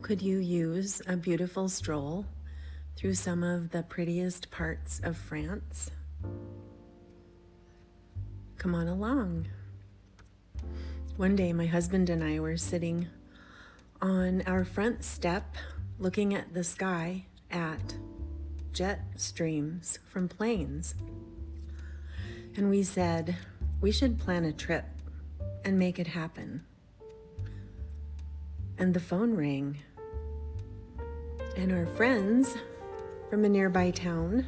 Could you use a beautiful stroll through some of the prettiest parts of France? Come on along. One day, my husband and I were sitting on our front step looking at the sky at jet streams from planes. And we said, we should plan a trip and make it happen. And the phone rang. And our friends from a nearby town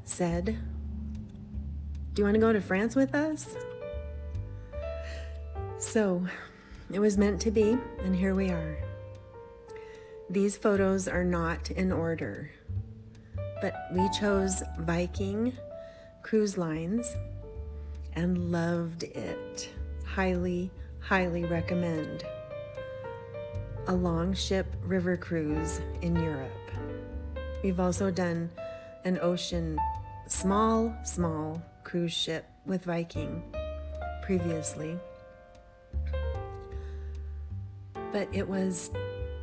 said, do you want to go to France with us? So it was meant to be, and here we are. These photos are not in order, but we chose Viking Cruise Lines and loved it. Highly, highly recommend. A long-ship river cruise in Europe. We've also done an ocean small cruise ship with Viking previously. But it was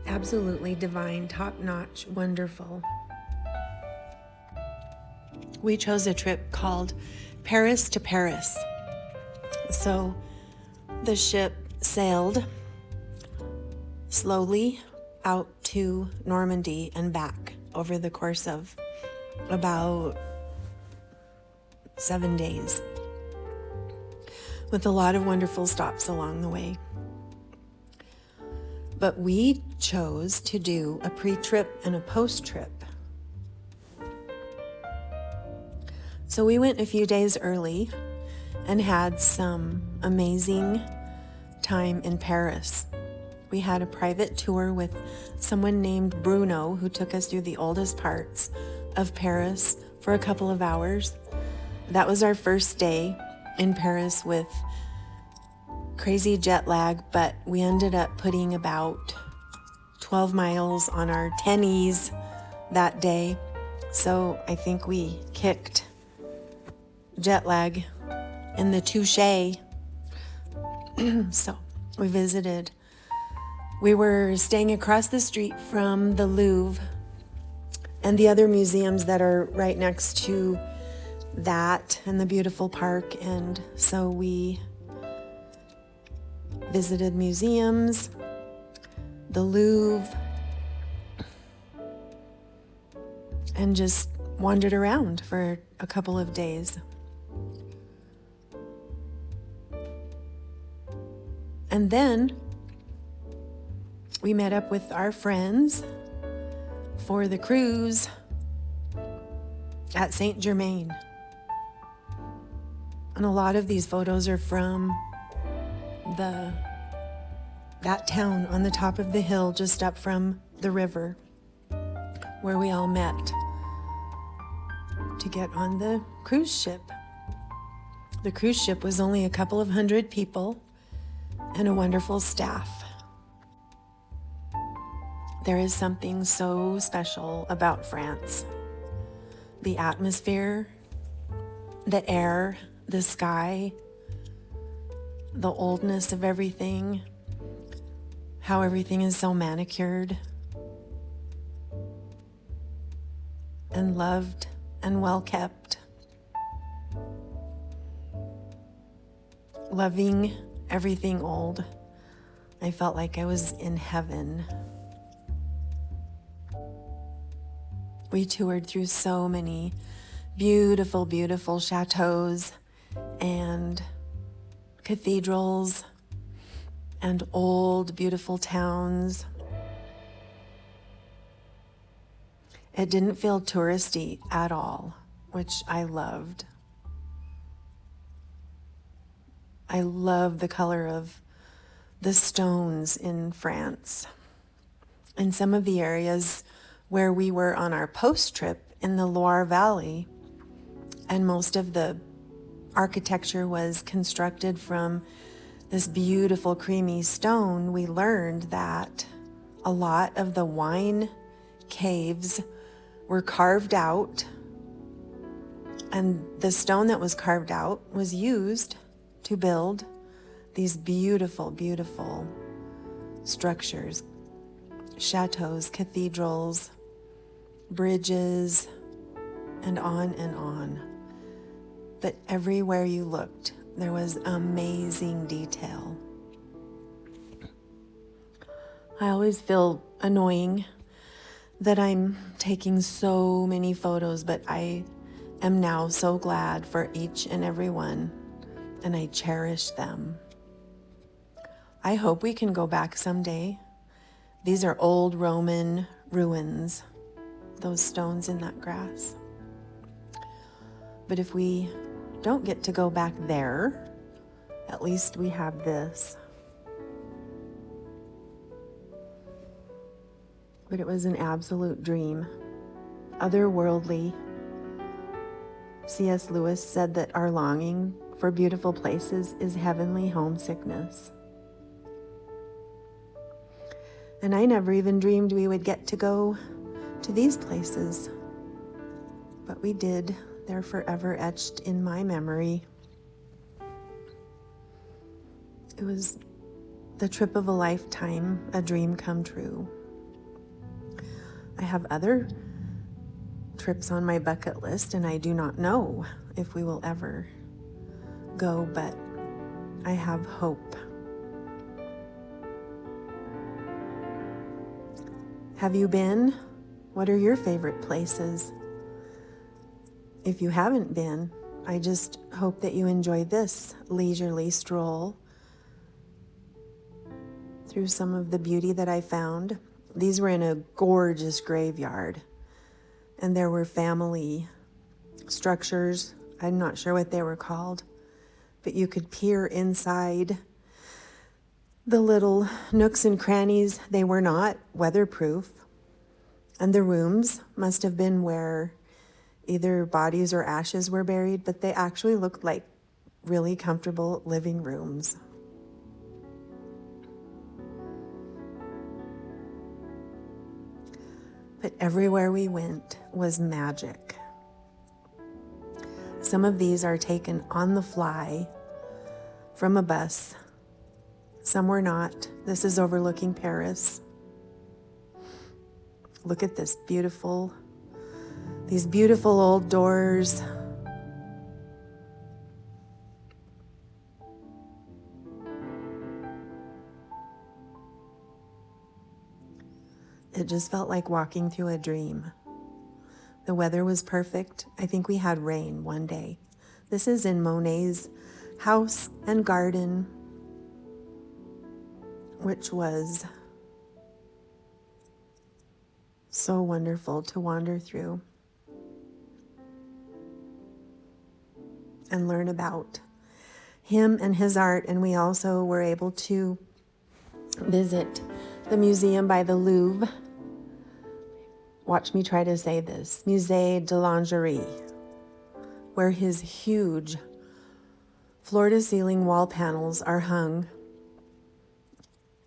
absolutely divine, top-notch, wonderful. We chose a trip called Paris to Paris. So the ship sailed slowly out to Normandy and back over the course of about 7 days, with a lot of wonderful stops along the way. But we chose to do a pre-trip and a post-trip. So we went a few days early and had some amazing time in Paris. We had a private tour with someone named Bruno who took us through the oldest parts of Paris for a couple of hours. That was our first day in Paris with crazy jet lag, but we ended up putting about 12 miles on our tennies that day. So I think we kicked jet lag in the touche. So we visited. We were staying across the street from the Louvre and the other museums that are right next to that and the beautiful park. And so we visited museums, the Louvre, and just wandered around for a couple of days. And then we met up with our friends for the cruise at Saint-Germain. And a lot of these photos are from that town on the top of the hill just up from the river where we all met to get on the cruise ship. The cruise ship was only a couple of hundred people and a wonderful staff. There is something so special about France. The atmosphere, the air, the sky, the oldness of everything, how everything is so manicured and loved and well kept. Loving everything old. I felt like I was in heaven. We toured through so many beautiful, beautiful chateaus and cathedrals and old, beautiful towns. It didn't feel touristy at all, which I loved. I love the color of the stones in France. In some of the areas where we were on our post-trip in the Loire Valley, and most of the architecture was constructed from this beautiful creamy stone, we learned that a lot of the wine caves were carved out, and the stone that was carved out was used to build these beautiful, beautiful structures chateaus, cathedrals, bridges, and on and on. But everywhere you looked, there was amazing detail. I always feel annoying that I'm taking so many photos, but I am now so glad for each and every one, and I cherish them. I hope we can go back someday. These are old Roman ruins, those stones in that grass. But if we don't get to go back there, at least we have this. But it was an absolute dream, otherworldly. C.S. Lewis said that our longing for beautiful places is heavenly homesickness. And I never even dreamed we would get to go to these places. But we did. They're forever etched in my memory. It was the trip of a lifetime, a dream come true. I have other trips on my bucket list, and I do not know if we will ever go, but I have hope. Have you been? What are your favorite places? If you haven't been, I just hope that you enjoy this leisurely stroll through some of the beauty that I found. These were in a gorgeous graveyard, and there were family structures. I'm not sure what they were called, but you could peer inside the little nooks and crannies. They were not weatherproof, and the rooms must have been where either bodies or ashes were buried, but they actually looked like really comfortable living rooms. But everywhere we went was magic. Some of these are taken on the fly from a bus. Some were not. This is overlooking Paris. Look at this these beautiful old doors. It just felt like walking through a dream. The weather was perfect. I think we had rain one day. This is in Monet's house and garden, which was so wonderful to wander through and learn about him and his art. And we also were able to visit the museum by the Louvre. Watch me try to say this. Musée de Lingerie, where his huge floor-to-ceiling wall panels are hung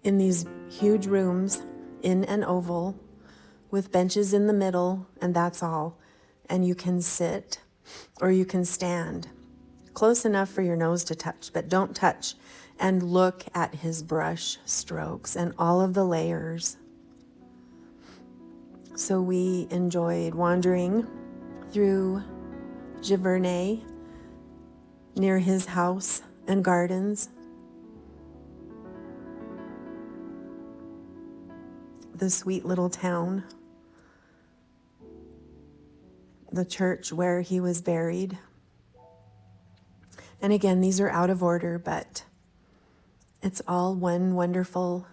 in these huge rooms in an oval with benches in the middle, and that's all. And you can sit or you can stand close enough for your nose to touch, but don't touch, and look at his brush strokes and all of the layers. So we enjoyed wandering through Giverney near his house and gardens. The sweet little town, the church where he was buried. And again, these are out of order, but it's all one wonderful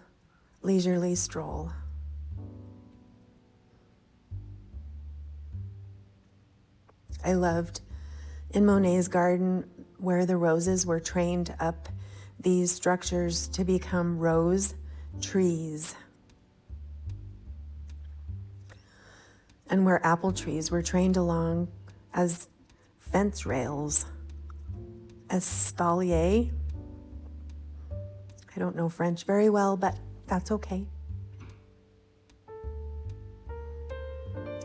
leisurely stroll. I loved in Monet's garden where the roses were trained up these structures to become rose trees, and where apple trees were trained along as fence rails, espalier. I don't know French very well, but that's okay.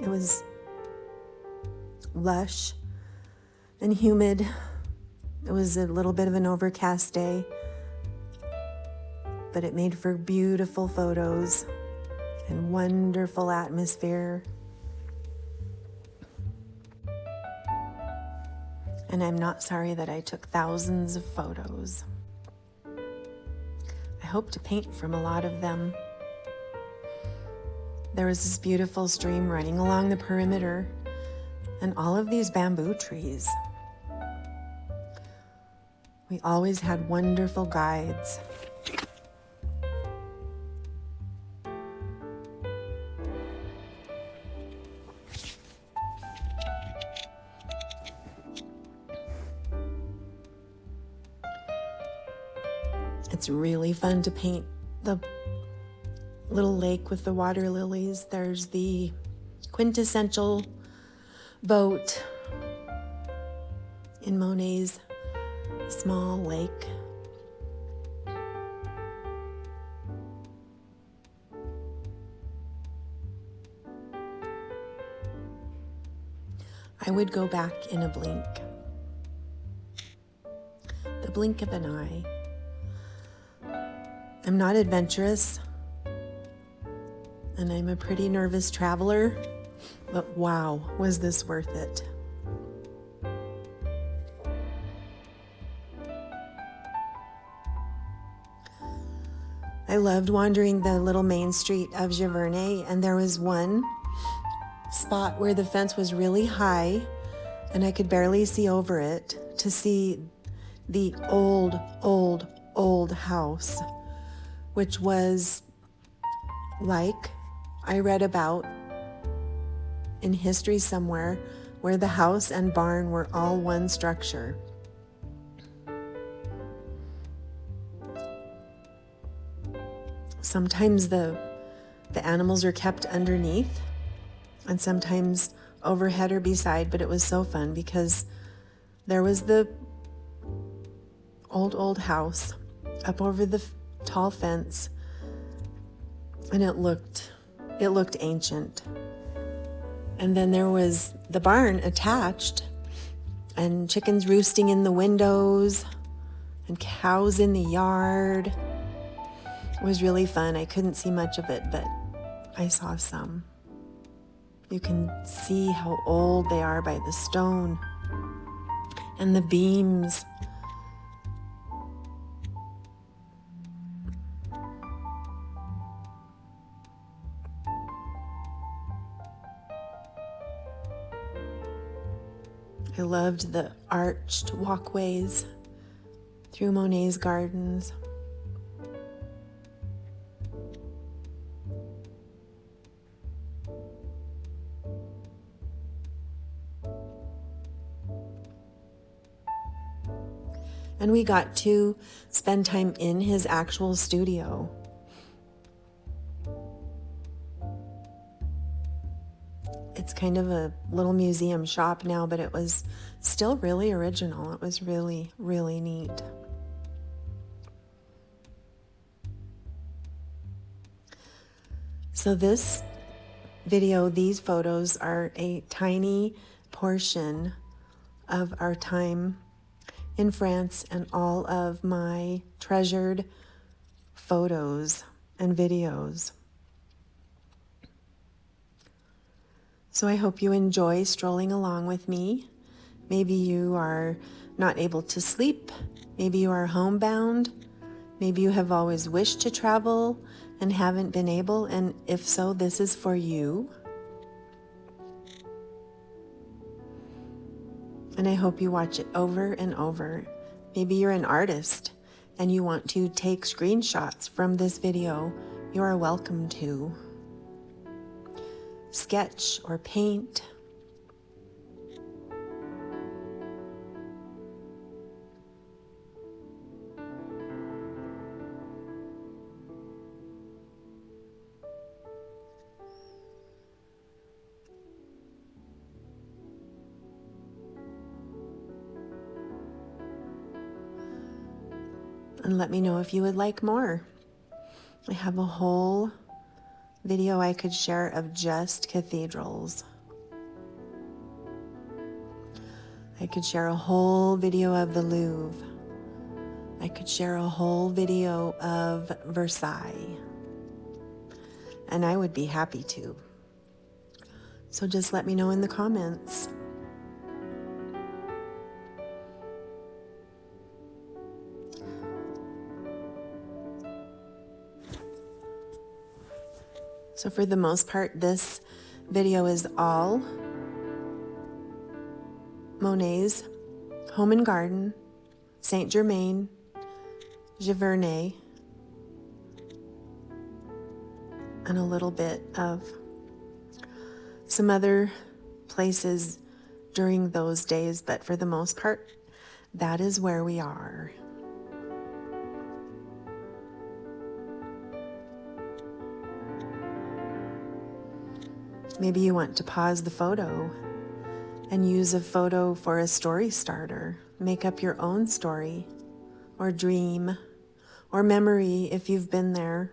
It was lush and humid. It was a little bit of an overcast day, but it made for beautiful photos. and wonderful atmosphere. And I'm not sorry that I took thousands of photos. I hope to paint from a lot of them. There was this beautiful stream running along the perimeter and all of these bamboo trees. We always had wonderful guides. It's really fun to paint the little lake with the water lilies. There's the quintessential boat in Monet's small lake. I would go back in a blink. The blink of an eye. I'm not adventurous, and I'm a pretty nervous traveler, but wow, was this worth it? I loved wandering the little main street of Giverney, and there was one spot where the fence was really high, and I could barely see over it to see the old house, which was like I read about in history somewhere, where the house and barn were all one structure. Sometimes the animals are kept underneath and sometimes overhead or beside, but it was so fun because there was the old house up over the tall fence, and it looked ancient. And then there was the barn attached, and chickens roosting in the windows, and cows in the yard. It was really fun. I couldn't see much of it, but I saw some. You can see how old they are by the stone and the beams. I loved the arched walkways through Monet's gardens. And we got to spend time in his actual studio. It's kind of a little museum shop now, but it was still really original. It was really, really neat. So this video, these photos are a tiny portion of our time in France and all of my treasured photos and videos. So I hope you enjoy strolling along with me. Maybe you are not able to sleep. Maybe you are homebound. Maybe you have always wished to travel and haven't been able, and if so, this is for you. And I hope you watch it over and over. Maybe you're an artist and you want to take screenshots from this video. You are welcome to. Sketch or paint. And let me know if you would like more. I have a whole video I could share of just cathedrals. I could share a whole video of the Louvre. I could share a whole video of Versailles. and I would be happy to. So just let me know in the comments. So for the most part, this video is all Monet's home and garden, Saint-Germain, Giverney, and a little bit of some other places during those days, but for the most part, that is where we are. Maybe you want to pause the photo and use a photo for a story starter. Make up your own story or dream or memory if you've been there.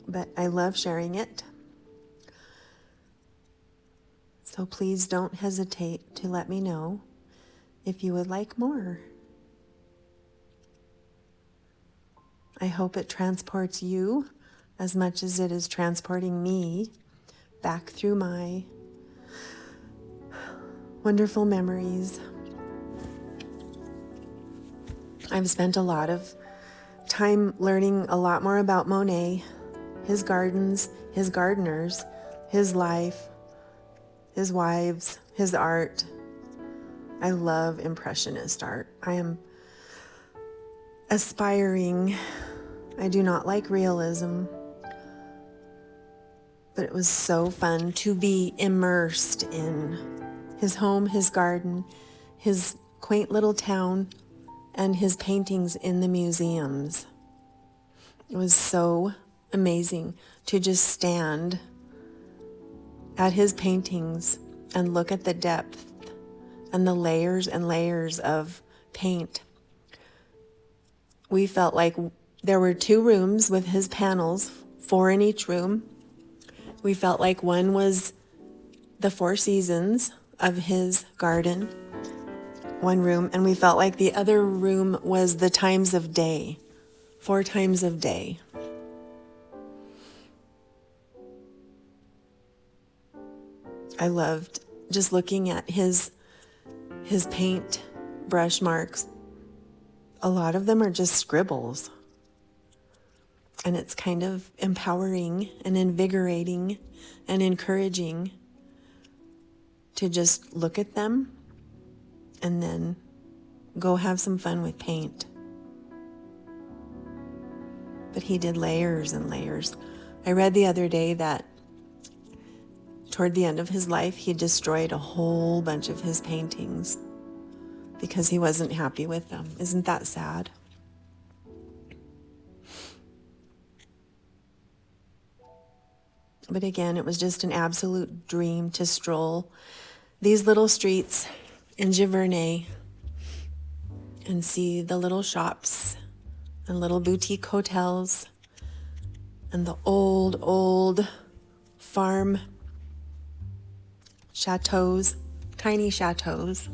But I love sharing it. So please don't hesitate to let me know if you would like more. I hope it transports you as much as it is transporting me back through my wonderful memories. I've spent a lot of time learning a lot more about Monet, his gardens, his gardeners, his life, his wives, his art. I love impressionist art. I am aspiring. I do not like realism, but it was so fun to be immersed in his home, his garden, his quaint little town, and his paintings in the museums. It was so amazing to just stand at his paintings and look at the depth and the layers and layers of paint. We felt like there were 2 rooms with his panels, 4 in each room. We felt like one was the 4 seasons of his garden, one room, and we felt like the other room was the times of day, 4 times of day. I loved just looking at his paint brush marks. A lot of them are just scribbles. And it's kind of empowering and invigorating and encouraging to just look at them and then go have some fun with paint. But he did layers and layers. I read the other day that toward the end of his life, he destroyed a whole bunch of his paintings because he wasn't happy with them. Isn't that sad? But again, it was just an absolute dream to stroll these little streets in Giverney and see the little shops and little boutique hotels and the old farm chateaus, tiny chateaus.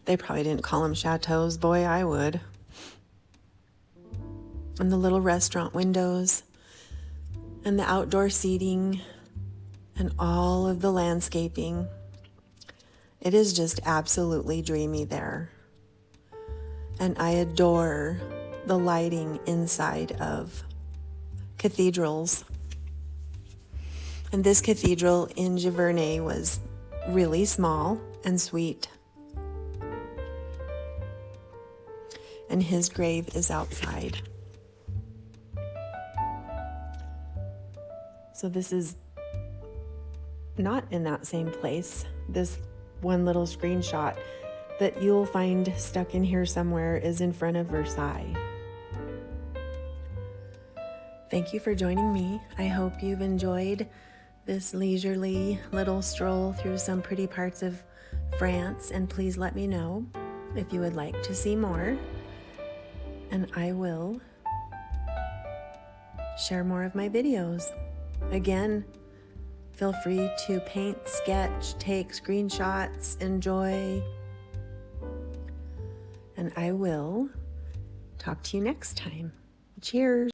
They probably didn't call them chateaus. Boy, I would. And the little restaurant windows and the outdoor seating and all of the landscaping. It is just absolutely dreamy there. And I adore the lighting inside of cathedrals. And this cathedral in Giverney was really small and sweet. And his grave is outside. So this is not in that same place. This one little screenshot that you'll find stuck in here somewhere is in front of Versailles. Thank you for joining me. I hope you've enjoyed this leisurely little stroll through some pretty parts of France, and please let me know if you would like to see more, and I will share more of my videos. Again, feel free to paint, sketch, take screenshots, enjoy, and I will talk to you next time. Cheers.